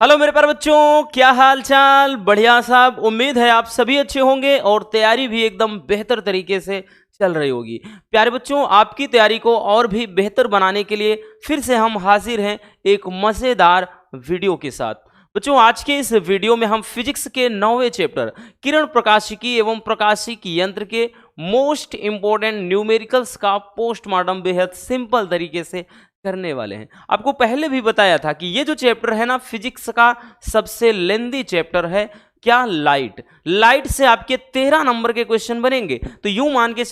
Hello मेरे प्यारे बच्चों, क्या हाल चाल। बढ़िया साहब, उम्मीद है आप सभी अच्छे होंगे और तैयारी भी एकदम बेहतर तरीके से चल रही होगी। प्यारे बच्चों, आपकी तैयारी को और भी बेहतर बनाने के लिए फिर से हम हाजिर हैं एक मज़ेदार वीडियो के साथ। बच्चों, आज के इस वीडियो में हम फिजिक्स के 9वें चैप्टर किरण प्रकाशिकी एवं प्रकाशिकी यंत्र के मोस्ट इंपॉर्टेंट न्यूमेरिकल्स का पोस्टमार्टम बेहद सिंपल तरीके से करने वाले हैं। आपको पहले भी बताया था कि ये जो चैप्टर है ना, फिजिक्स का सबसे लेंदी चैप्टर है। क्या? लाइट से आपके 13 नंबर के क्वेश्चन बनेंगे। तो यूं मान के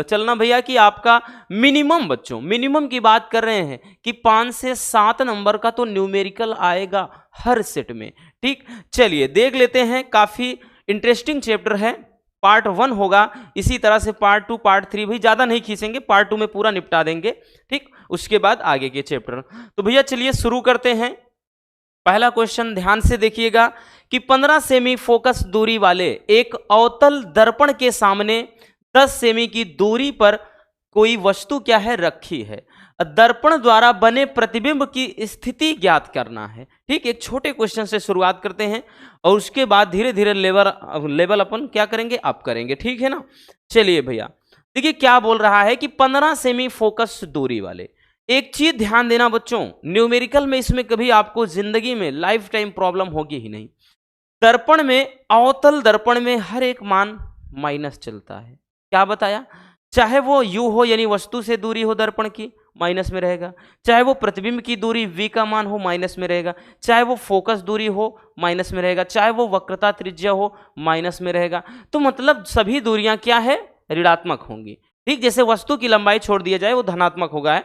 चलना भैया कि आपका मिनिमम, बच्चों मिनिमम की बात कर रहे हैं कि 5 से 7 नंबर का तो न्यूमेरिकल आएगा हर सेट में। ठीक, चलिए देख लेते हैं। काफी इंटरेस्टिंग चैप्टर है। पार्ट 1 होगा, इसी तरह से पार्ट 2 पार्ट 3 भी ज़्यादा नहीं खींचेंगे, पार्ट 2 में पूरा निपटा देंगे। ठीक, उसके बाद आगे के चैप्टर। तो भैया चलिए शुरू करते हैं। पहला क्वेश्चन ध्यान से देखिएगा कि 15 सेमी फोकस दूरी वाले एक अवतल दर्पण के सामने 10 सेमी की दूरी पर कोई वस्तु क्या है, रखी है। दर्पण द्वारा बने प्रतिबिंब की स्थिति ज्ञात करना है। ठीक, एक छोटे क्वेश्चन से शुरुआत करते हैं और उसके बाद धीरे धीरे लेवल अपन क्या करेंगे, अप करेंगे। ठीक है ना। चलिए भैया देखिए क्या बोल रहा है कि 15 सेमी फोकस दूरी वाले। एक चीज ध्यान देना बच्चों, न्यूमेरिकल में इसमें कभी आपको जिंदगी में लाइफ टाइम प्रॉब्लम होगी ही नहीं। दर्पण में, अवतल दर्पण में हर एक मान माइनस चलता है। क्या बताया? चाहे वो यू हो यानी वस्तु से दूरी हो दर्पण की, माइनस में रहेगा। चाहे वो प्रतिबिंब की दूरी v का मान हो, माइनस में रहेगा। चाहे वो फोकस दूरी हो, माइनस में रहेगा। चाहे वो वक्रता त्रिज्या हो, माइनस में रहेगा। तो मतलब सभी दूरियां क्या है, ऋणात्मक होंगी। ठीक, जैसे वस्तु की लंबाई छोड़ दिया जाए वो धनात्मक होगा है।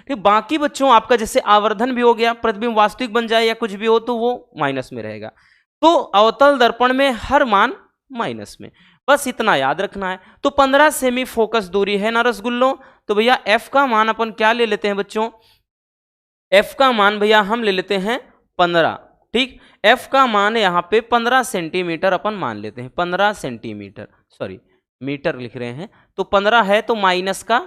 ठीक, बाकी बच्चों आपका जैसे आवर्धन भी हो गया, प्रतिबिंब वास्तविक बन जाए या कुछ भी हो तो वो माइनस में रहेगा। तो अवतल दर्पण में हर मान माइनस में, बस इतना याद रखना है। तो 15 सेमी फोकस दूरी है ना रसगुल्लो। तो भैया एफ का मान अपन क्या ले लेते हैं बच्चों, एफ का मान भैया हम ले लेते हैं 15। ठीक, एफ का मान यहाँ पे 15 सेंटीमीटर अपन मान लेते हैं। 15 सेंटीमीटर, सॉरी मीटर लिख रहे हैं, तो 15 है तो माइनस का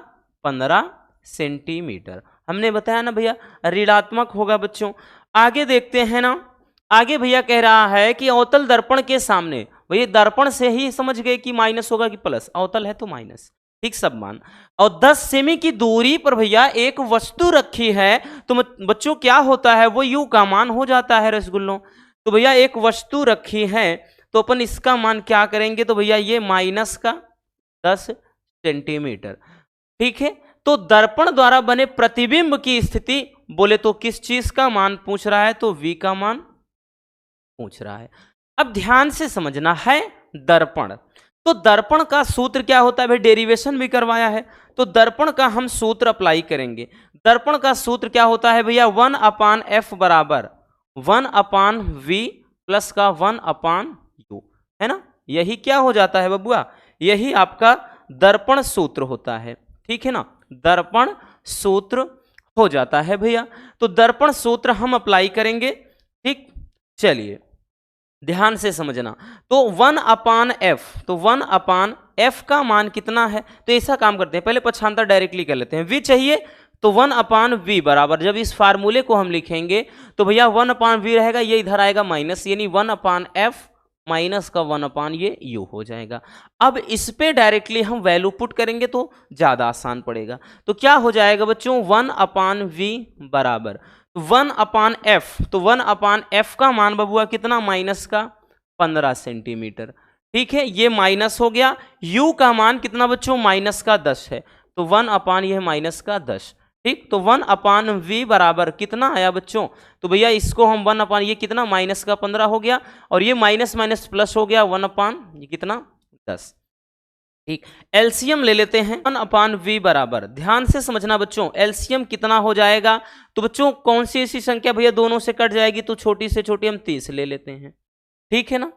15 सेंटीमीटर। हमने बताया ना भैया ऋणात्मक होगा बच्चों। आगे देखते हैं ना, आगे भैया कह रहा है कि अवतल दर्पण के सामने, भैया दर्पण से ही समझ गए कि माइनस होगा कि प्लस, अवतल है तो माइनस। ठीक, सब मान। और 10 सेमी की दूरी पर भैया एक वस्तु रखी है। तो बच्चों क्या होता है, वो यू का मान हो जाता है रसगुल्लों। तो भैया एक वस्तु रखी है तो अपन इसका मान क्या करेंगे, तो भैया ये माइनस का 10 सेंटीमीटर। ठीक है, तो दर्पण द्वारा बने प्रतिबिंब की स्थिति बोले तो किस चीज का मान पूछ रहा है, तो v का मान पूछ रहा है। अब ध्यान से समझना है, दर्पण, तो दर्पण का सूत्र क्या होता है भाई, डेरिवेशन भी करवाया है। तो दर्पण का हम सूत्र अप्लाई करेंगे। दर्पण का सूत्र क्या होता है भैया, 1/f बराबर 1/v प्लस का 1/u, है ना। यही क्या हो जाता है बबुआ, यही आपका दर्पण सूत्र होता है। ठीक है ना, दर्पण सूत्र हो जाता है भैया। तो दर्पण सूत्र हम अप्लाई करेंगे। ठीक, चलिए ध्यान से समझना। तो 1/f, तो 1/f का मान कितना है, तो ऐसा काम करते हैं, पहले पक्षांतर डायरेक्टली कर लेते हैं। v चाहिए तो 1/v बराबर, जब इस फार्मूले को हम लिखेंगे तो भैया 1/v रहेगा, ये इधर आएगा माइनस, यानी 1/f माइनस का 1/ ये u हो जाएगा। अब इस पे डायरेक्टली हम वैल्यू पुट करेंगे तो ज्यादा आसान पड़ेगा। तो क्या हो जाएगा बच्चों, 1/v बराबर 1/f, तो 1/f का मान बबुआ कितना, माइनस का 15 सेंटीमीटर। ठीक है, ये माइनस हो गया। u का मान कितना बच्चों, माइनस का 10 है, तो 1/ ये माइनस का 10। ठीक, तो 1/v बराबर कितना आया बच्चों, तो भैया इसको हम 1/ ये कितना, माइनस का 15 हो गया, और ये माइनस माइनस प्लस हो गया 1/ ये कितना 10। ठीक, एलसीएम ले लेते हैं। 1/v बराबर, ध्यान से समझना बच्चों, एलसीएम कितना हो जाएगा, तो बच्चों कौन सी ऐसी संख्या भैया दोनों से कट जाएगी, तो छोटी से छोटी हम 30 ले लेते हैं। ठीक है ना,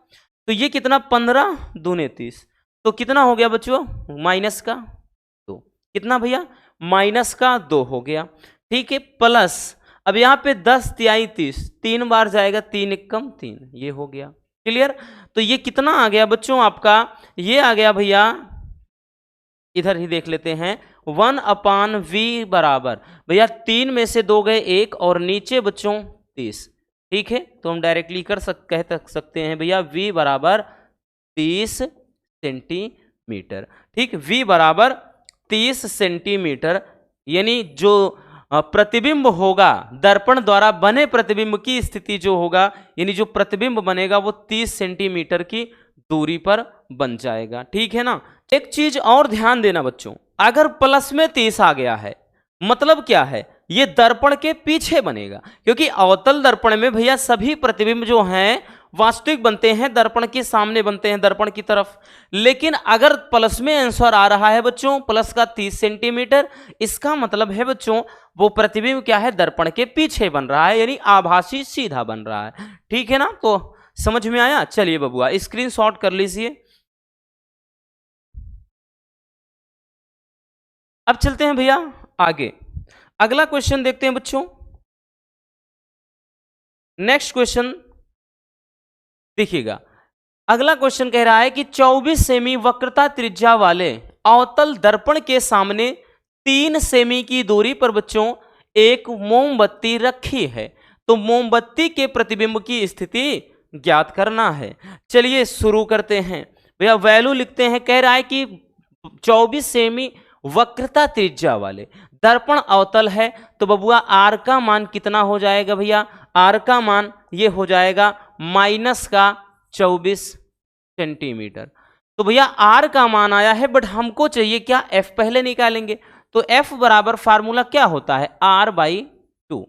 तो ये कितना 15 दूने 30, तो कितना हो गया बच्चों, माइनस का 2, कितना भैया, माइनस का 2 हो गया। ठीक है, प्लस अब यहाँ पे 10 तिहाई 30, 3 बार जाएगा, 3 एकम 3, ये हो गया। क्लियर, तो ये कितना आ गया बच्चों आपका, ये आ गया भैया, इधर ही देख लेते हैं, 1/v बराबर भैया 3 में से 2 गए 1 और नीचे बच्चों 30, ठीक है, तो हम डायरेक्टली कह सकते हैं भैया v बराबर 30 सेंटीमीटर। ठीक, v बराबर 30 सेंटीमीटर, यानी जो प्रतिबिंब होगा, दर्पण द्वारा बने प्रतिबिंब की स्थिति जो होगा, यानी जो प्रतिबिंब बनेगा वो 30 सेंटीमीटर की दूरी पर बन जाएगा। ठीक है ना। एक चीज और ध्यान देना बच्चों, अगर प्लस में 30 आ गया है, मतलब क्या है, ये दर्पण के पीछे बनेगा, क्योंकि अवतल दर्पण में भैया सभी प्रतिबिंब जो हैं वास्तविक बनते हैं, दर्पण के सामने बनते हैं, दर्पण की तरफ। लेकिन अगर प्लस में आंसर आ रहा है बच्चों, प्लस का 30 सेंटीमीटर, इसका मतलब है बच्चों वो प्रतिबिंब क्या है, दर्पण के पीछे बन रहा है, यानी आभासी सीधा बन रहा है। ठीक है ना, तो समझ में आया। चलिए बबुआ स्क्रीनशॉट कर लीजिए। अब चलते हैं भैया आगे, अगला क्वेश्चन देखते हैं बच्चों। नेक्स्ट क्वेश्चन देखिएगा, अगला क्वेश्चन कह रहा है कि 24 सेमी वक्रता त्रिज्या वाले अवतल दर्पण के सामने 3 सेमी की दूरी पर बच्चों एक मोमबत्ती रखी है, तो मोमबत्ती के प्रतिबिंब की स्थिति ज्ञात करना है। चलिए शुरू करते हैं भैया, वैल्यू लिखते हैं। कह रहा है कि 24 सेमी वक्रता त्रिज्या वाले दर्पण अवतल है, तो बबुआ आर का मान कितना हो जाएगा भैया, आर का मान ये हो जाएगा माइनस का 24 सेंटीमीटर। तो भैया आर का मान आया है, बट हमको चाहिए क्या, एफ पहले निकालेंगे। तो एफ बराबर फार्मूला क्या होता है, आर बाई 2।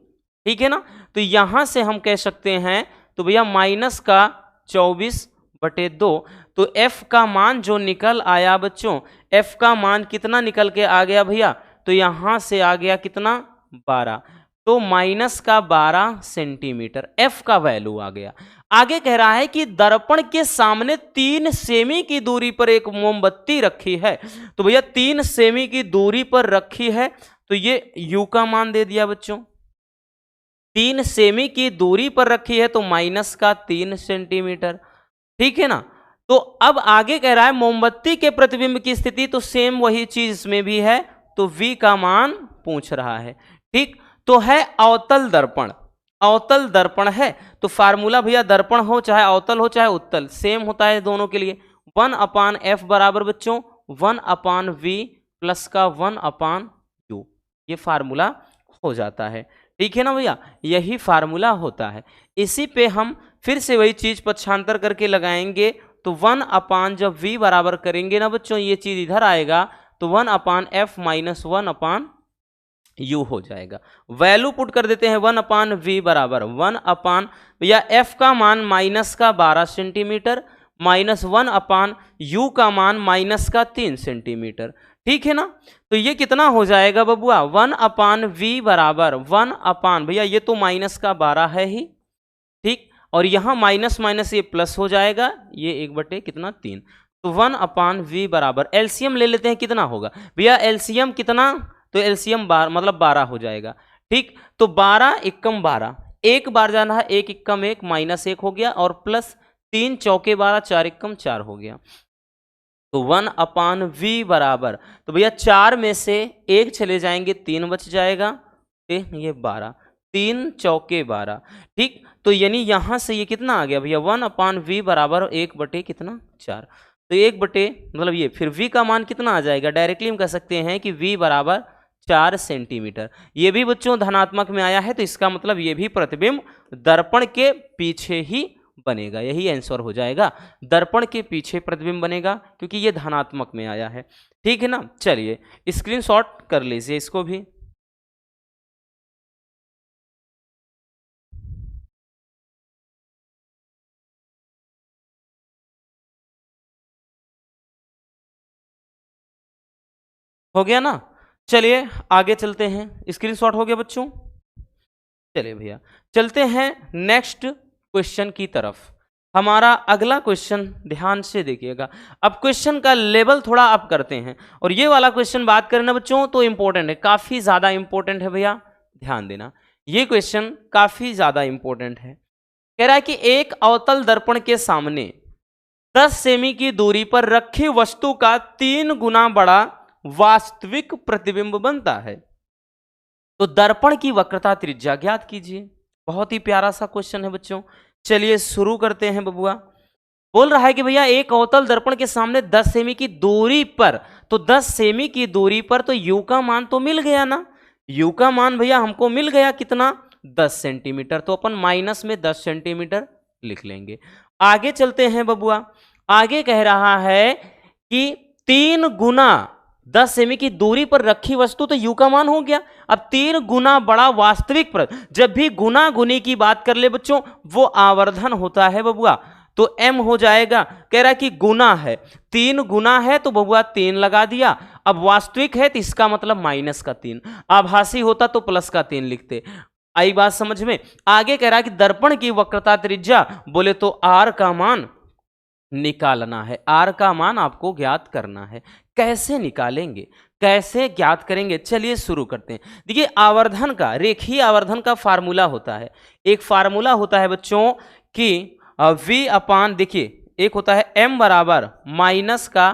ठीक है ना, तो यहां से हम कह सकते हैं तो भैया माइनस का 24/2, तो एफ का मान जो निकल आया बच्चों, एफ का मान कितना निकल के आ गया भैया, तो यहां से आ गया कितना 12, तो माइनस का 12 सेंटीमीटर एफ का वैल्यू आ गया। आगे कह रहा है कि दर्पण के सामने 3 सेमी की दूरी पर एक मोमबत्ती रखी है, तो भैया 3 सेमी की दूरी पर रखी है, तो ये यू का मान दे दिया बच्चों। 3 सेमी की दूरी पर रखी है तो माइनस का 3 सेंटीमीटर। ठीक है ना, तो अब आगे कह रहा है मोमबत्ती के प्रतिबिंब की स्थिति, तो सेम वही चीज इसमें भी है, तो V का मान पूछ रहा है। ठीक, तो है अवतल दर्पण, अवतल दर्पण है, तो फार्मूला भैया दर्पण हो चाहे अवतल हो चाहे उत्तल सेम होता है दोनों के लिए। 1/f बराबर बच्चों 1/v प्लस का 1/u, ये फार्मूला हो जाता है। ठीक है ना भैया, यही फार्मूला होता है। इसी पे हम फिर से वही चीज पक्षांतर करके लगाएंगे, तो 1/, जब v बराबर करेंगे ना बच्चों, ये चीज इधर आएगा, तो 1/f माइनस 1/u हो जाएगा। वैल्यू पुट कर देते हैं, 1/v बराबर 1/, भैया f का मान माइनस का 12 सेंटीमीटर माइनस 1/u का मान माइनस का 3 सेंटीमीटर। ठीक है ना, तो ये कितना हो जाएगा बबुआ, 1/v बराबर 1/, भैया ये तो माइनस का 12 है ही, ठीक, और यहाँ माइनस माइनस ये प्लस हो जाएगा, ये 1 कितना 3, तो 1/v बराबर एलसीएम ले लेते हैं, कितना होगा भैया एलसीएम कितना, तो एलसीएम मतलब 12 हो जाएगा। ठीक, तो 12 एकम 12, एक बार जाना है, 1 एकम 1 माइनस 1 हो गया, और प्लस 3 चौके 12 4 एकम 4 हो गया, तो 1/v बराबर, तो भैया 4 में से 1 चले जाएंगे 3 बच जाएगा, ये 12, 3 चौके 12। ठीक, तो यानी यहां से ये कितना आ गया भैया 1/v बराबर 1 कितना 4, तो 1 मतलब ये, फिर v का मान कितना आ जाएगा, डायरेक्टली हम कह सकते हैं कि v बराबर 4 सेंटीमीटर। ये भी बच्चों धनात्मक में आया है, तो इसका मतलब ये भी प्रतिबिंब दर्पण के पीछे ही बनेगा, यही आंसर हो जाएगा, दर्पण के पीछे प्रतिबिंब बनेगा, क्योंकि ये धनात्मक में आया है। ठीक है ना, चलिए स्क्रीनशॉट कर लीजिए इसको भी। हो गया ना, चलिए आगे चलते हैं। स्क्रीनशॉट हो गया बच्चों, चलिए भैया चलते हैं नेक्स्ट क्वेश्चन की तरफ। हमारा अगला क्वेश्चन ध्यान से देखिएगा, अब क्वेश्चन का लेवल थोड़ा अप करते हैं, और ये वाला क्वेश्चन बात करें ना बच्चों तो इंपॉर्टेंट है, काफी ज्यादा इंपॉर्टेंट है भैया, ध्यान देना, ये क्वेश्चन काफी ज्यादा इंपॉर्टेंट है। कह रहा है कि एक अवतल दर्पण के सामने 10 सेमी की दूरी पर रखी वस्तु का 3 गुना बड़ा वास्तविक प्रतिबिंब बनता है, तो दर्पण की वक्रता त्रिज्या ज्ञात कीजिए। बहुत ही प्यारा सा क्वेश्चन है बच्चों। चलिए शुरू करते हैं बबुआ। बोल रहा है कि भैया एक अवतल दर्पण के सामने 10 सेमी की दूरी पर, तो 10 सेमी की दूरी पर तो यू का मान तो मिल गया ना, यू का मान भैया हमको मिल गया कितना, 10 सेंटीमीटर। तो अपन माइनस में 10 सेंटीमीटर लिख लेंगे। आगे चलते हैं बबुआ। आगे कह रहा है कि 3 गुना 10 सेमी की दूरी पर रखी वस्तु, तो यू का मान हो गया। अब 3 गुना बड़ा वास्तविक प्रत, जब भी गुना गुनी की बात कर ले बच्चों वो आवर्धन होता है बबुआ, तो m हो जाएगा। कह रहा है कि गुना है, 3 गुना है तो बबुआ 3 लगा दिया। अब वास्तविक है तो इसका मतलब माइनस का 3, आभासी होता तो प्लस का 3 लिखते। आई बात समझ में। आगे कह रहा है कि दर्पण की वक्रता त्रिज्या, बोले तो r का मान निकालना है, r का मान आपको ज्ञात करना है। कैसे निकालेंगे, कैसे ज्ञात करेंगे, चलिए शुरू करते हैं। देखिए आवर्धन का, रेखीय आवर्धन का फार्मूला होता है, एक फार्मूला होता है बच्चों कि v अपान, देखिए एक होता है m बराबर माइनस का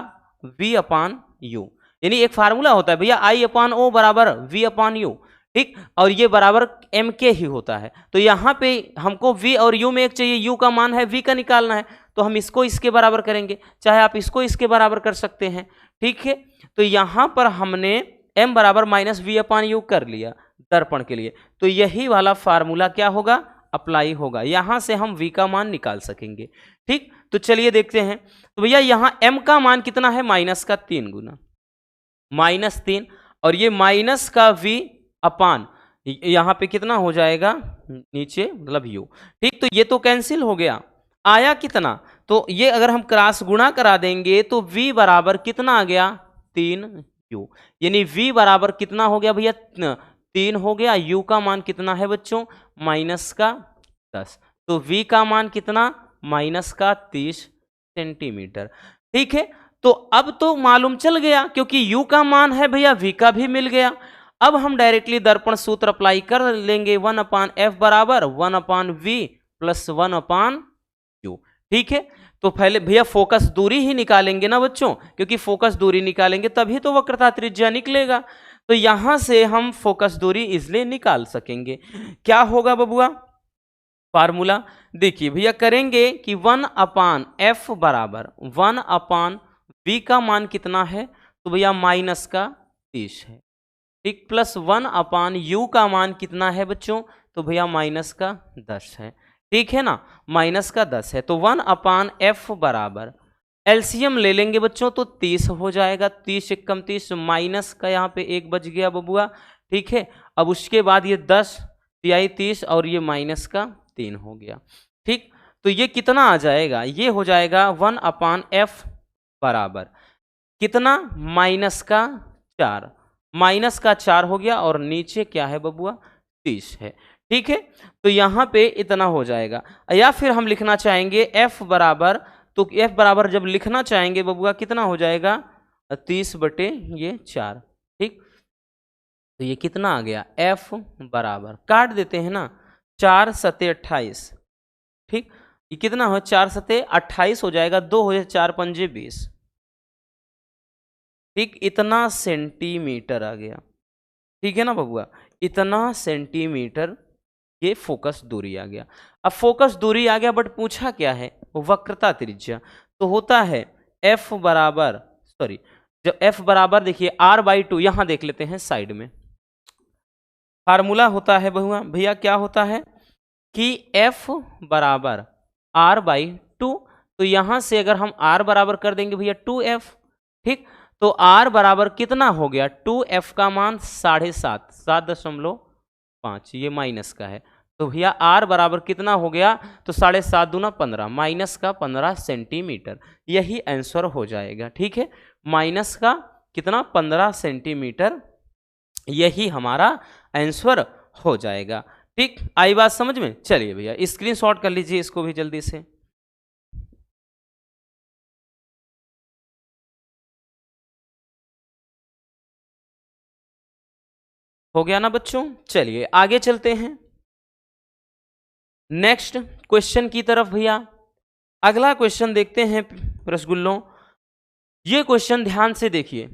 v अपान u, यानी एक फार्मूला होता है भैया I अपान ओ बराबर v अपान u, ठीक, और ये बराबर m के ही होता है। तो यहाँ पे हमको v और u में एक चाहिए, u का मान है, v का निकालना है, तो हम इसको इसके बराबर करेंगे, चाहे आप इसको इसके बराबर कर सकते हैं, ठीक है। तो यहाँ पर हमने m बराबर माइनस v अपान u कर लिया दर्पण के लिए, तो यही वाला फार्मूला क्या होगा, अप्लाई होगा, यहां से हम v का मान निकाल सकेंगे, ठीक। तो चलिए देखते हैं। तो भैया यहाँ m का मान कितना है, माइनस का 3 गुना, -3, और ये माइनस का v अपान यहाँ पे कितना हो जाएगा नीचे, मतलब u, ठीक। तो ये तो कैंसिल हो गया, आया कितना, तो ये अगर हम क्रॉस गुणा करा देंगे तो v बराबर कितना आ गया, 3u, यानी v बराबर कितना हो गया भैया, 3 हो गया। u का मान कितना है बच्चों, माइनस का 10, तो v का मान कितना, माइनस का 30 सेंटीमीटर, ठीक है। तो अब तो मालूम चल गया, क्योंकि u का मान है भैया, v का भी मिल गया। अब हम डायरेक्टली दर्पण सूत्र अप्लाई कर लेंगे, 1/f बराबर 1/v प्लस 1/u, ठीक है। तो पहले भैया फोकस दूरी ही निकालेंगे ना बच्चों, क्योंकि फोकस दूरी निकालेंगे तभी तो वक्रता त्रिज्या निकलेगा। तो यहां से हम फोकस दूरी इसलिए निकाल सकेंगे। क्या होगा बबुआ फार्मूला, देखिए भैया करेंगे कि 1/f बराबर 1/v का मान कितना है, तो भैया माइनस का 30 है, ठीक, प्लस 1/u का मान कितना है बच्चों, तो भैया माइनस का 10 है, ठीक है ना, माइनस का 10 है। तो 1/f बराबर एलसीएम ले लेंगे बच्चों तो 30 हो जाएगा, 30 एकम 30, माइनस का यहाँ पे 1 बच गया बबुआ, ठीक है। अब उसके बाद ये 10 तिहाई 30 और ये माइनस का 3 हो गया, ठीक। तो ये कितना आ जाएगा, ये हो जाएगा 1/f बराबर कितना, माइनस का 4, माइनस का 4 हो गया, और नीचे क्या है बबुआ 30 है, ठीक है। तो यहाँ पे इतना हो जाएगा। या फिर हम लिखना चाहेंगे f बराबर, तो f बराबर जब लिखना चाहेंगे बबुआ कितना हो जाएगा, 30/4, ठीक। तो ये कितना आ गया, f बराबर काट देते हैं ना, 4 सते 28, ठीक, ये कितना हो 4 सते 28 हो जाएगा, 2 हो जाए 4 पंजे 20, ठीक, इतना सेंटीमीटर आ गया, ठीक है ना बबुआ, इतना सेंटीमीटर ये फोकस दूरी आ गया। अब फोकस दूरी आ गया, बट पूछा क्या है, वक्रता त्रिज्या, तो होता है f बराबर, सॉरी, जब f बराबर देखिए r/2, यहां देख लेते हैं साइड में फार्मूला होता है भैया क्या होता है कि f बराबर r/2, तो यहां से अगर हम r बराबर कर देंगे भैया 2f, ठीक, तो r बराबर कितना हो गया, 2f का मान 7.5, 7.5, ये माइनस का है, तो भैया r बराबर कितना हो गया, तो 7.5 दूना 15, माइनस का 15 सेंटीमीटर, यही आंसर हो जाएगा, ठीक है। माइनस का कितना, 15 सेंटीमीटर, यही हमारा आंसर हो जाएगा, ठीक। आई बात समझ में। चलिए भैया स्क्रीनशॉट कर लीजिए इसको भी जल्दी से। हो गया ना बच्चों। चलिए आगे चलते हैं नेक्स्ट क्वेश्चन की तरफ भैया। अगला क्वेश्चन देखते हैं रसगुल्लों। ये क्वेश्चन ध्यान से देखिए,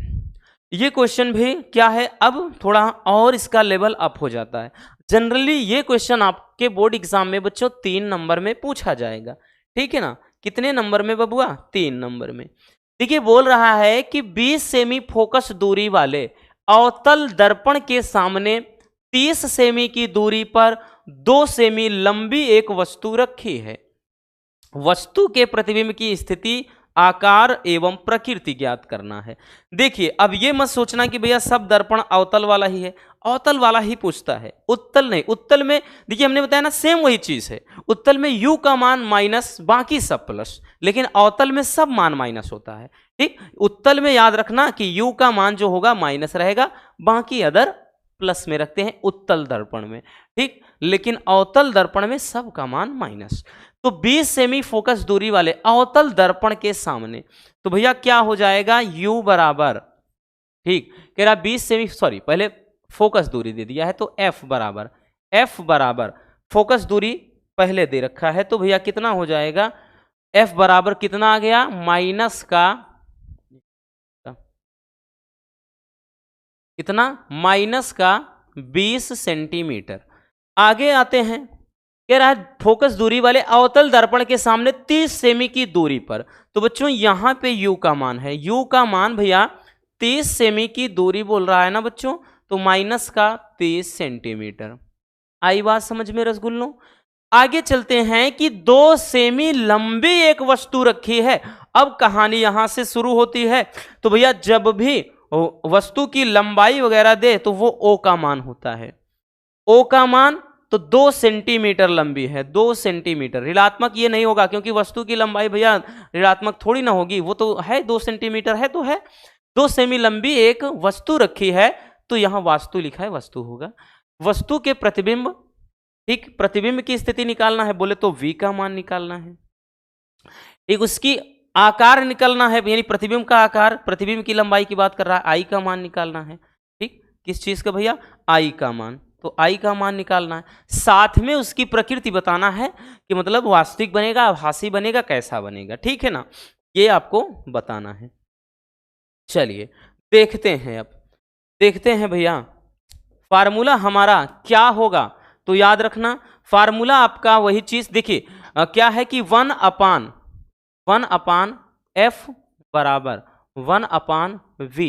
ये क्वेश्चन भी क्या है, अब थोड़ा और इसका लेवल अप हो जाता है। जनरली ये क्वेश्चन आपके बोर्ड एग्जाम में बच्चों 3 नंबर में पूछा जाएगा, ठीक है ना। कितने नंबर में बबुआ? 3 नंबर में। देखिए बोल रहा है कि 20 सेमी फोकस दूरी वाले अवतल दर्पण के सामने 30 सेमी की दूरी पर 2 सेमी लंबी एक वस्तु रखी है। वस्तु के प्रतिबिंब की स्थिति, आकार एवं प्रकृति ज्ञात करना है। देखिए अब ये मत सोचना कि भैया सब दर्पण अवतल वाला ही है, अवतल वाला ही पूछता है, उत्तल नहीं। उत्तल में देखिए हमने बताया ना सेम वही चीज है, उत्तल में u का मान माइनस, बाकी सब प्लस, लेकिन अवतल में सब मान माइनस होता है, ठीक। उत्तल में याद रखना कि u का मान जो होगा माइनस रहेगा, बाकी अदर प्लस में रखते हैं उत्तल दर्पण में, ठीक। लेकिन अवतल दर्पण में सब का मान माइनस। तो 20 सेमी फोकस दूरी वाले अवतल दर्पण के सामने, तो भैया क्या हो जाएगा? u बराबर, ठीक, कह रहा 20 सेमी, सॉरी पहले फोकस दूरी दे दिया है तो f बराबर फोकस दूरी पहले दे रखा है, तो भैया कितना हो जाएगा? f बराबर कितना आ गया? माइनस का कितना? माइनस का 20 सेंटीमीटर। आगे आते हैं, कह रहा है फोकस दूरी वाले अवतल दर्पण के सामने 30 सेमी की दूरी पर। तो बच्चों यहां पे u का मान है, u का मान भैया 30 सेमी की दूरी बोल रहा है ना बच्चों, तो माइनस का 30 सेंटीमीटर। आई बात समझ में रसगुल्लों? आगे चलते हैं कि 2 सेमी लंबी एक वस्तु रखी है। अब कहानी यहां से शुरू होती है। तो भैया जब भी वस्तु की लंबाई वगैरह दे तो वो o का मान होता है, o का मान तो 2 सेंटीमीटर लंबी है, 2 सेंटीमीटर। ऋणात्मक ये नहीं होगा क्योंकि वस्तु की लंबाई भैया ऋणात्मक थोड़ी ना होगी, वो तो है 2 सेंटीमीटर है तो है। 2 सेमी लंबी एक वस्तु रखी है, तो यहां वास्तु लिखा है, वस्तु होगा। वस्तु के प्रतिबिंब, ठीक, प्रतिबिंब की स्थिति निकालना है, बोले तो v का मान निकालना है, एक उसकी आकार निकालना है, यानी प्रतिबिंब का आकार, प्रतिबिंब की लंबाई की बात कर रहा है, i का मान निकालना है, ठीक। किस चीज का भैया? i का मान, तो i का मान निकालना है, साथ में उसकी प्रकृति बताना है कि मतलब वास्तविक बनेगा, आभासी बनेगा, कैसा बनेगा, ठीक है ना, ये आपको बताना है। चलिए देखते हैं, अब देखते हैं भैया फार्मूला हमारा क्या होगा। तो याद रखना फार्मूला आपका वही चीज, देखिए क्या है कि 1 अपान f बराबर 1 अपान v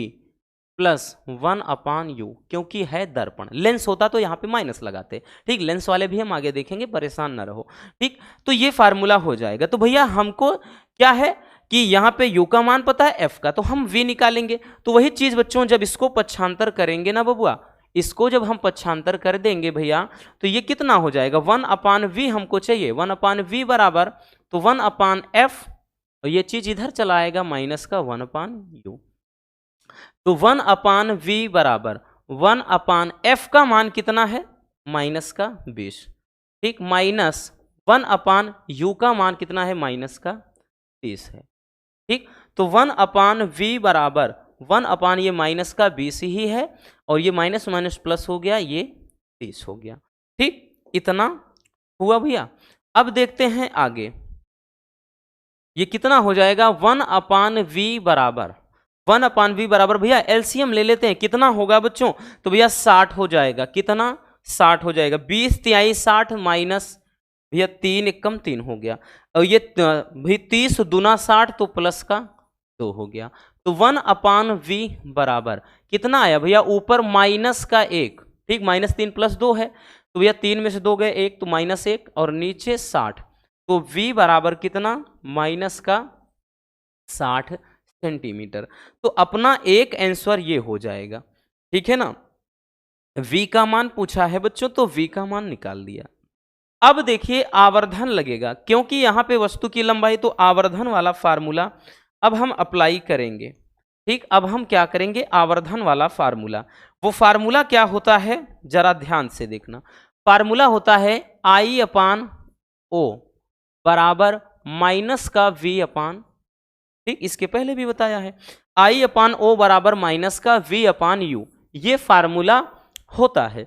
प्लस 1 अपान u, क्योंकि है दर्पण। लेंस होता तो यहाँ पे माइनस लगाते, ठीक, लेंस वाले भी हम आगे देखेंगे, परेशान ना रहो, ठीक। तो ये फार्मूला हो जाएगा। तो भैया हमको क्या है कि यहाँ पे u का मान पता है, f का, तो हम v निकालेंगे। तो वही चीज बच्चों जब इसको पक्षांतर करेंगे ना बबुआ, इसको जब हम पक्षांतर कर देंगे भैया, तो ये कितना हो जाएगा? 1 अपान v हमको चाहिए, 1 अपान v बराबर तो 1 अपान f, और ये चीज इधर चला आएगा माइनस का 1 अपान u। तो 1 अपान v बराबर 1 अपान f का मान कितना है? माइनस का 20, ठीक, माइनस 1 अपान u का मान कितना है? माइनस का 30 है, ठीक। तो 1 अपान v बराबर 1 अपान ये माइनस का 20 ही है, और ये माइनस माइनस प्लस हो गया, ये 30 हो गया, ठीक। इतना हुआ भैया। अब देखते हैं आगे, ये कितना हो जाएगा? 1 अपान v बराबर 1 अपान v बराबर भैया एलसीएम ले लेते हैं, कितना होगा बच्चों? तो भैया 60 हो जाएगा, कितना? 60 हो जाएगा, 20 तिहाई 60 माइनस भैया 3 एकम 3 हो गया, और ये भी 30 दूना 60 तो प्लस का 2 हो गया। तो 1 अपान v बराबर कितना आया भैया? ऊपर माइनस का 1, ठीक, माइनस 3 प्लस 2 है, तो भैया 3 में से 2 गए 1, तो माइनस 1, और नीचे 60, तो v बराबर कितना? माइनस का 60 सेंटीमीटर। तो अपना एक आंसर ये हो जाएगा, ठीक है ना। v का मान पूछा है बच्चों, तो v का मान निकाल दिया। अब देखिए आवर्धन लगेगा, क्योंकि यहाँ पे वस्तु की लंबाई, तो आवर्धन वाला फार्मूला अब हम अप्लाई करेंगे, ठीक। अब हम क्या करेंगे? आवर्धन वाला फार्मूला। वो फार्मूला क्या होता है जरा ध्यान से देखना। फार्मूला होता है I अपान O बराबर माइनस का v अपान, ठीक, इसके पहले भी बताया है, I अपान O बराबर माइनस का v अपान u, ये फार्मूला होता है,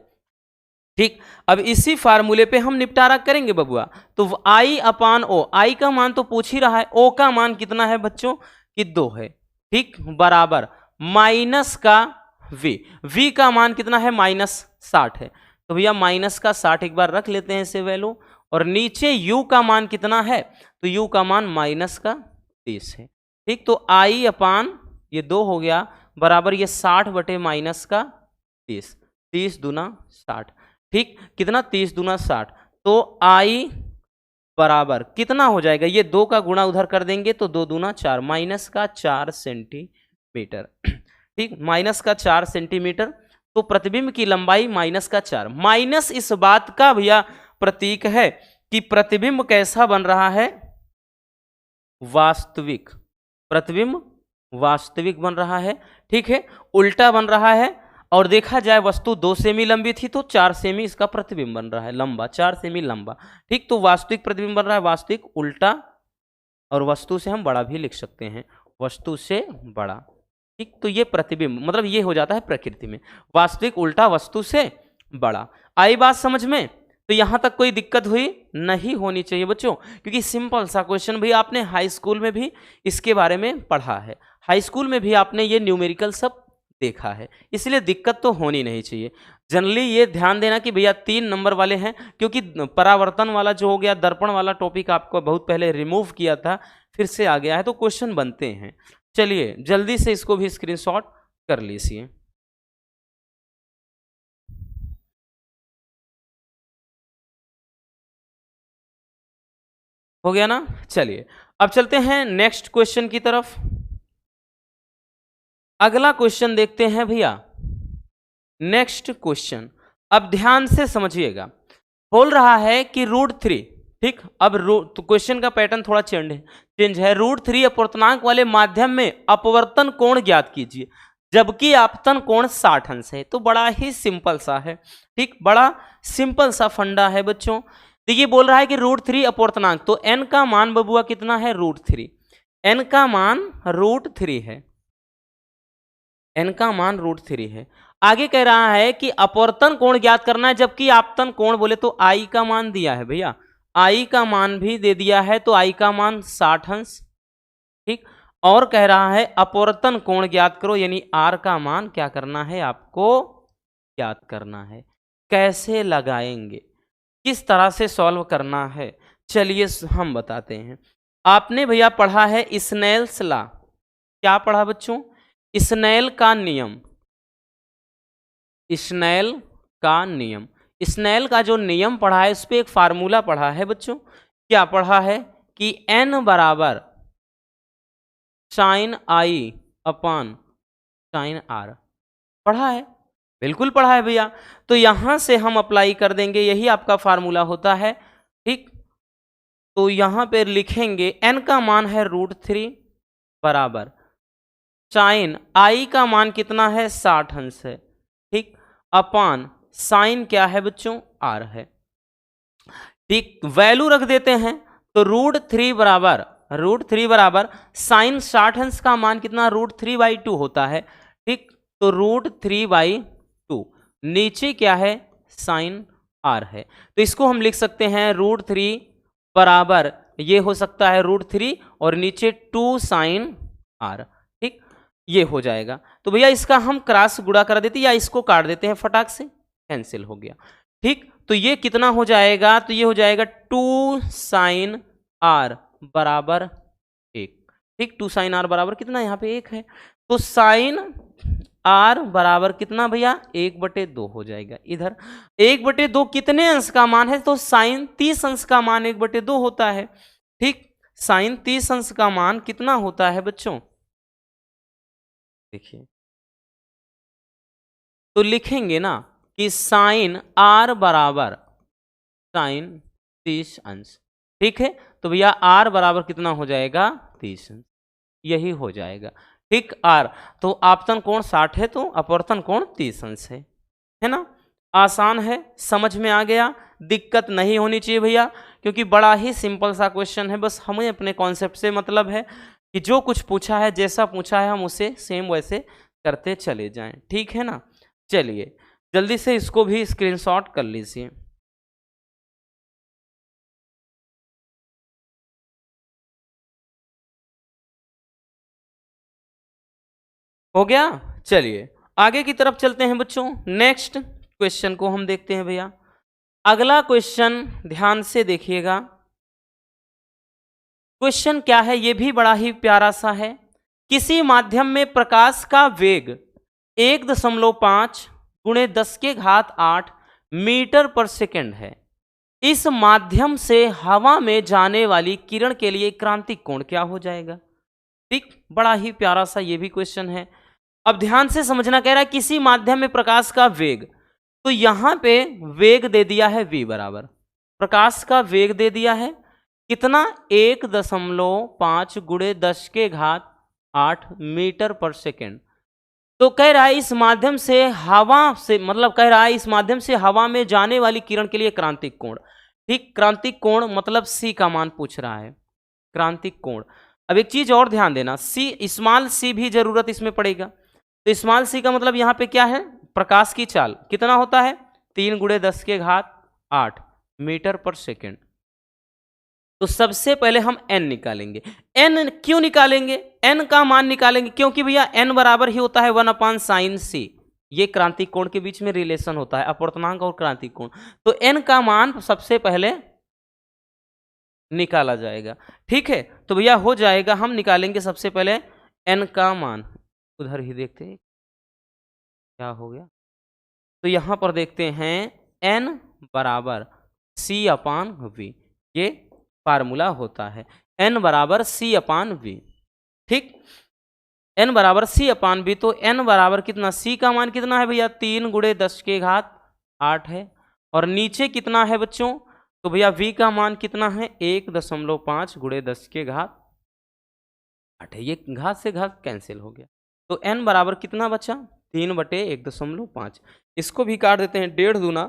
ठीक। अब इसी फार्मूले पे हम निपटारा करेंगे बबुआ। तो I अपान O, I का मान तो पूछ ही रहा है, O का मान कितना है बच्चों? कि 2 है, ठीक, बराबर माइनस का v, v का मान कितना है? माइनस 60 है, तो भैया माइनस का 60 एक बार रख लेते हैं इसे वैल्यू, और नीचे u का मान कितना है, तो u का मान माइनस का 30 है। ठीक, तो i अपान ये 2 हो गया बराबर ये 60 बटे माइनस का 30, 30 दूना 60। ठीक, कितना 30 दूना 60, तो i बराबर कितना हो जाएगा, ये 2 का गुणा उधर कर देंगे तो 2 दूना 4, माइनस का 4 सेंटीमीटर। ठीक, माइनस का 4 सेंटीमीटर। तो प्रतिबिंब की लंबाई माइनस का 4, माइनस इस बात का भैया प्रतीक है कि प्रतिबिंब कैसा बन रहा है, वास्तविक। प्रतिबिंब वास्तविक बन रहा है। ठीक है, उल्टा बन रहा है। और देखा जाए वस्तु 2 सेमी लंबी थी तो 4 सेमी इसका प्रतिबिंब बन रहा है, लंबा 4 सेमी लंबा। ठीक, तो वास्तविक प्रतिबिंब बन रहा है, वास्तविक उल्टा, और वस्तु से हम बड़ा भी लिख सकते हैं, वस्तु से बड़ा। ठीक, तो ये प्रतिबिंब मतलब ये हो जाता है प्रकृति में, वास्तविक उल्टा वस्तु से बड़ा। आई बात समझ में? तो यहां तक कोई दिक्कत हुई नहीं होनी चाहिए बच्चों, क्योंकि सिंपल सा क्वेश्चन भी आपने हाई स्कूल में भी इसके बारे में पढ़ा है, हाई स्कूल में भी आपने ये न्यूमेरिकल सब देखा है, इसलिए दिक्कत तो होनी नहीं चाहिए। जनरली ये ध्यान देना कि भैया 3 नंबर वाले हैं, क्योंकि परावर्तन वाला जो हो गया, दर्पण वाला टॉपिक आपको बहुत पहले रिमूव किया था, फिर से आ गया है, तो क्वेश्चन बनते हैं। चलिए जल्दी से इसको भी स्क्रीनशॉट कर लीजिए। हो गया ना? चलिए अब चलते हैं नेक्स्ट क्वेश्चन की तरफ। अगला क्वेश्चन देखते हैं भैया। नेक्स्ट क्वेश्चन अब ध्यान से समझिएगा, बोल रहा है कि √3। ठीक, अब तो क्वेश्चन का पैटर्न थोड़ा चेंज है। √3 अपवर्तनांक वाले माध्यम में अपवर्तन कोण ज्ञात कीजिए, जबकि आपतन कोण 60 अंश है। तो बड़ा ही सिंपल सा है। ठीक, बड़ा सिंपल सा फंडा है बच्चों। देखिए बोल रहा है कि √3 अपवर्तनांक, तो n का मान बबुआ कितना है, √3। n का मान √3 है, n का मान √3 है। आगे कह रहा है कि अपवर्तन कोण ज्ञात करना है, जबकि आपतन कोण बोले तो i का मान दिया है भैया, i का मान भी दे दिया है, तो i का मान 60 अंश। ठीक, और कह रहा है अपवर्तन कोण ज्ञात करो, यानी r का मान क्या करना है, आपको ज्ञात करना है। कैसे लगाएंगे, किस तरह से सॉल्व करना है, चलिए हम बताते हैं। आपने भैया पढ़ा है स्नेल्स लॉ। क्या पढ़ा बच्चों, स्नेल का नियम, स्नेल का नियम। स्नेल का जो नियम पढ़ा है उस पर एक फार्मूला पढ़ा है बच्चों। क्या पढ़ा है कि n बराबर sine i upon sine r, पढ़ा है, बिल्कुल पढ़ा है भैया। तो यहां से हम अप्लाई कर देंगे, यही आपका फार्मूला होता है। ठीक, तो यहां पे लिखेंगे n का मान है √3 बराबर साइन i का मान कितना है, 60 अंश है। ठीक, अपान साइन क्या है बच्चों, r है। ठीक, वैल्यू रख देते हैं, तो √3 बराबर साइन 60 अंश का मान कितना, √3/2 होता है। ठीक, तो √3/2, नीचे क्या है, साइन r है। तो इसको हम लिख सकते हैं √3 बराबर, ये हो सकता है √3 और नीचे 2 साइन r। ठीक, ये हो जाएगा। तो भैया इसका हम क्रॉस गुणा कर देते या इसको काट देते हैं, फटाक से कैंसिल हो गया। ठीक, तो ये कितना हो जाएगा, तो ये हो जाएगा 2 साइन r बराबर 1। ठीक, 2 साइन r बराबर कितना, यहाँ पे 1 है, तो साइन r बराबर कितना भैया, 1/2 हो जाएगा। इधर 1/2 कितने अंश का मान है, तो साइन 30 अंश का मान 1/2 होता है। ठीक, साइन 30 अंश का मान कितना होता है बच्चों, देखिए तो लिखेंगे ना कि साइन r बराबर साइन 30 अंश। ठीक है, तो भैया r बराबर कितना हो जाएगा, 30 अंश, यही हो जाएगा। ठीक, r तो आपतन कोण 60 है, तो अपवर्तन कोण 30 अंश है ना। आसान है, समझ में आ गया, दिक्कत नहीं होनी चाहिए भैया, क्योंकि बड़ा ही सिंपल सा क्वेश्चन है। बस हमें अपने कॉन्सेप्ट से मतलब है कि जो कुछ पूछा है, जैसा पूछा है, हम उसे सेम वैसे करते चले जाएं। ठीक है ना, चलिए जल्दी से इसको भी स्क्रीनशॉट कर लीजिए। हो गया, चलिए आगे की तरफ चलते हैं बच्चों। नेक्स्ट क्वेश्चन को हम देखते हैं भैया। अगला क्वेश्चन ध्यान से देखिएगा। क्वेश्चन क्या है, ये भी बड़ा ही प्यारा सा है। किसी माध्यम में प्रकाश का वेग 1.5 गुणे 10⁸ मीटर पर सेकंड है। इस माध्यम से हवा में जाने वाली किरण के लिए क्रांतिक कोण क्या हो जाएगा? ठीक, बड़ा ही प्यारा सा ये भी क्वेश्चन है। अब ध्यान से समझना, कह रहा है किसी माध्यम में प्रकाश का वेग, तो यहां पे वेग दे दिया है v बराबर, प्रकाश का वेग दे दिया है कितना, 1.5 गुणे 10⁸ मीटर पर सेकेंड। तो कह रहा है इस माध्यम से हवा से, मतलब कह रहा है इस माध्यम से हवा में जाने वाली किरण के लिए क्रांतिक कोण। ठीक, क्रांतिक कोण मतलब c का मान पूछ रहा है, क्रांतिक कोण। अब एक चीज और ध्यान देना, c स्मॉल c भी जरूरत इसमें पड़ेगा। तो स्मॉल c का मतलब यहां पे क्या है, प्रकाश की चाल कितना होता है, 3 गुणे 10⁸ मीटर पर सेकेंड। तो सबसे पहले हम n निकालेंगे। n क्यों निकालेंगे, n का मान निकालेंगे क्योंकि भैया n बराबर ही होता है 1/sin c। ये क्रांतिक कोण के बीच में रिलेशन होता है, अपवर्तनांक और क्रांतिक कोण। तो n का मान सबसे पहले निकाला जाएगा। ठीक है, तो भैया हो जाएगा, हम निकालेंगे सबसे पहले n का मान। उधर ही देखते हैं क्या हो गया। तो यहां पर देखते हैं n बराबर c/v, ये फार्मूला होता है, n बराबर c/v। ठीक, n बराबर c/v। तो n बराबर कितना, c का मान कितना है भैया, 3 गुणे 10⁸ है। और नीचे कितना है बच्चों, तो भैया v का मान कितना है, 1.5 गुणे 10⁸ है। ये घात से घात कैंसिल हो गया। तो n बराबर कितना बचा, 3/1.5। इसको भी काट देते हैं, 1.5 दूना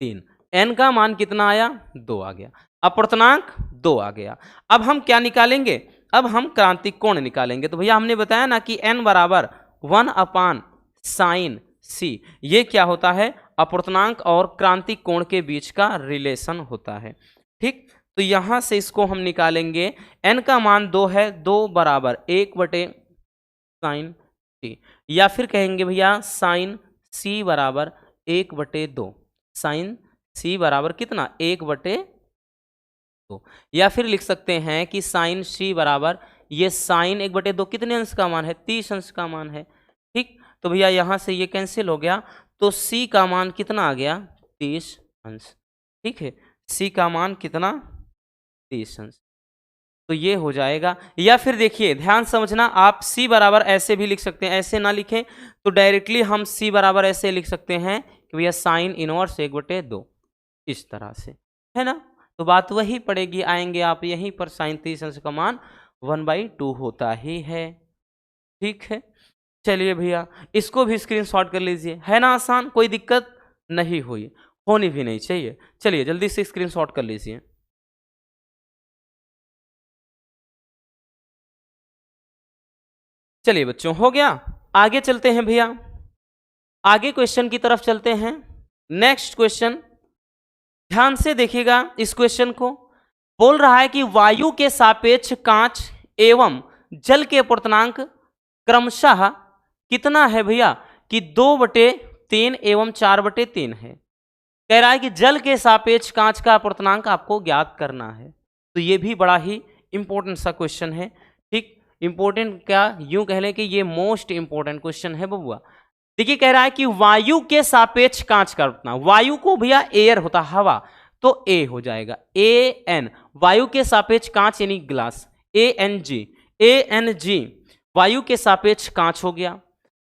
3। n का मान कितना आया, 2 आ गया, अपवर्तनांक 2 आ गया। अब हम क्या निकालेंगे, अब हम क्रांतिक कोण निकालेंगे। तो भैया हमने बताया ना कि n बराबर 1/sin c, ये क्या होता है, अपवर्तनांक और क्रांतिक कोण के बीच का रिलेशन होता है। ठीक, तो यहां से इसको हम निकालेंगे, n का मान 2 है, 2 बराबर 1/sin c, या फिर कहेंगे भैया sin c बराबर 1/2, sin c बराबर कितना, 1/2। या फिर लिख सकते हैं कि sin c बराबर, ये sin 1/2 कितने अंश का मान है, 30 अंश का मान है। ठीक, तो भैया यहां से ये कैंसिल हो गया, तो c का मान कितना आ गया, 30 अंश। ठीक है, c का मान कितना, 30 अंश। तो ये हो जाएगा। या फिर देखिए ध्यान समझना, आप c बराबर ऐसे भी लिख सकते हैं, ऐसे ना लिखें तो डायरेक्टली हम c बराबर ऐसे लिख सकते हैं कि भैया साइन इनवर्स 1/2, इस तरह से, है ना। तो बात वही पड़ेगी, आएंगे आप यहीं पर, साइन 30 अंश का मान 1/2 होता ही है। ठीक है, चलिए भैया इसको भी स्क्रीनशॉट कर लीजिए, है ना आसान, कोई दिक्कत नहीं हुई, होनी भी नहीं चाहिए। चलिए जल्दी से स्क्रीनशॉट कर लीजिए। चलिए बच्चों हो गया, आगे चलते हैं भैया, आगे क्वेश्चन की तरफ चलते हैं। नेक्स्ट क्वेश्चन ध्यान से देखिएगा, इस क्वेश्चन को बोल रहा है कि वायु के सापेक्ष कांच एवं जल के अपवर्तनांक क्रमशः कितना है भैया, कि 2/3 एवं 4/3 है। कह रहा है कि जल के सापेक्ष कांच का अपवर्तनांक आपको ज्ञात करना है। तो ये भी बड़ा ही इंपॉर्टेंट सा क्वेश्चन है। ठीक, इंपॉर्टेंट क्या, यूं कह लें कि ये मोस्ट इंपॉर्टेंट क्वेश्चन है बबुआ। देखिए कह रहा है कि वायु के सापेक्ष कांच का अपवर्तनांक, वायु को भैया एयर होता, हवा, तो ए हो जाएगा, AN, वायु के सापेक्ष कांच यानी ग्लास, ANG वायु के सापेक्ष कांच हो गया।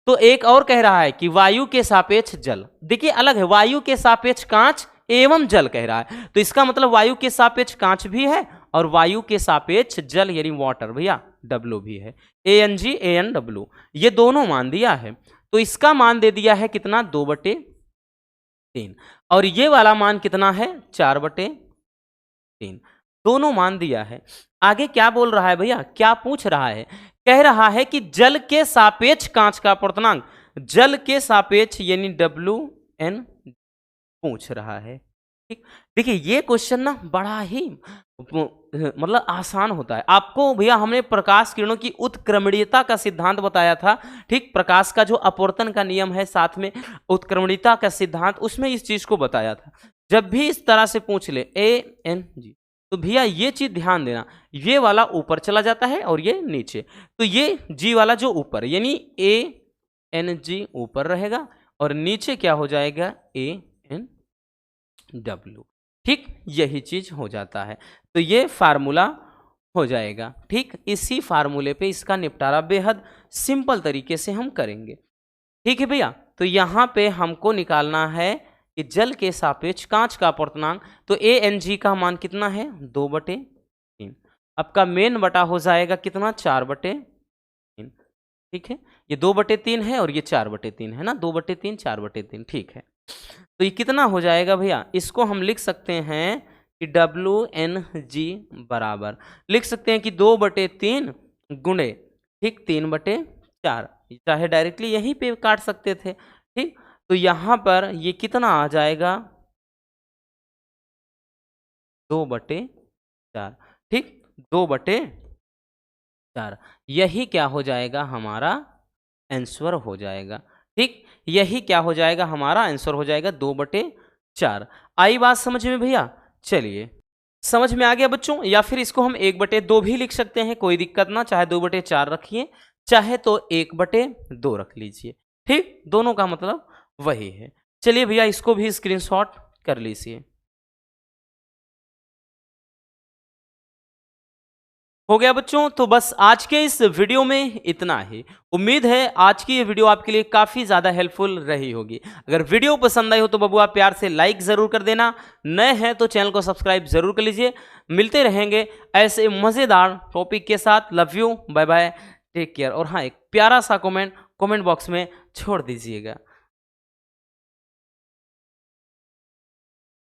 तो एक और कह रहा है कि वायु के सापेक्ष जल, देखिए अलग है, वायु के सापेक्ष कांच एवं जल कह रहा है, तो इसका मतलब वायु के सापेक्ष कांच भी है और वायु के सापेक्ष जल यानी वाटर भैया W भी है, ANG ANW, ये दोनों मान दिया है। तो इसका मान दे दिया है कितना, 2/3, और ये वाला मान कितना है, 4/3, दोनों मान दिया है। आगे क्या बोल रहा है भैया, क्या पूछ रहा है, कह रहा है कि जल के सापेक्ष कांच का अपवर्तनांक, जल के सापेक्ष यानी WN पूछ रहा है। ठीक, देखिए ये क्वेश्चन ना बड़ा ही मतलब आसान होता है। आपको भैया हमने प्रकाश किरणों की उत्क्रमणीयता का सिद्धांत बताया था, ठीक, प्रकाश का जो अपवर्तन का नियम है, साथ में उत्क्रमणीयता का सिद्धांत, उसमें इस चीज को बताया था। जब भी इस तरह से पूछ ले ANG, तो भैया ये चीज ध्यान देना, ये वाला ऊपर चला जाता है और ये नीचे, तो ये G वाला जो ऊपर, यानी ANG ऊपर रहेगा और नीचे क्या हो जाएगा, ANW। ठीक, यही चीज हो जाता है, तो ये फार्मूला हो जाएगा। ठीक, इसी फार्मूले पे इसका निपटारा बेहद सिंपल तरीके से हम करेंगे। ठीक है भैया, तो यहाँ पे हमको निकालना है कि जल के सापेक्ष कांच का अपवर्तनांक, तो ANG का मान कितना है, 2/3। आपका मेन बटा हो जाएगा कितना, 4/3। ठीक है, ये 2/3 है और ये 4/3 है ना, 2/3 4/3। ठीक है, तो ये कितना हो जाएगा भैया, इसको हम लिख सकते हैं कि WNG बराबर लिख सकते हैं कि 2/3 गुणे, ठीक, 3/4, चाहे डायरेक्टली यहीं पे काट सकते थे। ठीक, तो यहाँ पर ये कितना आ जाएगा, 2/4। ठीक, 2/4, यही क्या हो जाएगा, हमारा आंसर हो जाएगा। ठीक, यही क्या हो जाएगा, हमारा आंसर हो जाएगा 2/4। आई बात समझ में भैया? चलिए, समझ में आ गया बच्चों? या फिर इसको हम 1/2 भी लिख सकते हैं, कोई दिक्कत ना, चाहे 2/4 रखिए, चाहे तो 1/2 रख लीजिए। ठीक, दोनों का मतलब वही है। चलिए भैया, इसको भी स्क्रीनशॉट कर लीजिए। हो गया बच्चों, तो बस आज के इस वीडियो में इतना ही। उम्मीद है आज की ये वीडियो आपके लिए काफ़ी ज़्यादा हेल्पफुल रही होगी। अगर वीडियो पसंद आई हो तो बबुआ प्यार से लाइक ज़रूर कर देना, नए हैं तो चैनल को सब्सक्राइब ज़रूर कर लीजिए। मिलते रहेंगे ऐसे मज़ेदार टॉपिक के साथ। Love you, bye bye, take care. और हाँ, एक प्यारा सा कमेंट बॉक्स में छोड़ दीजिएगा।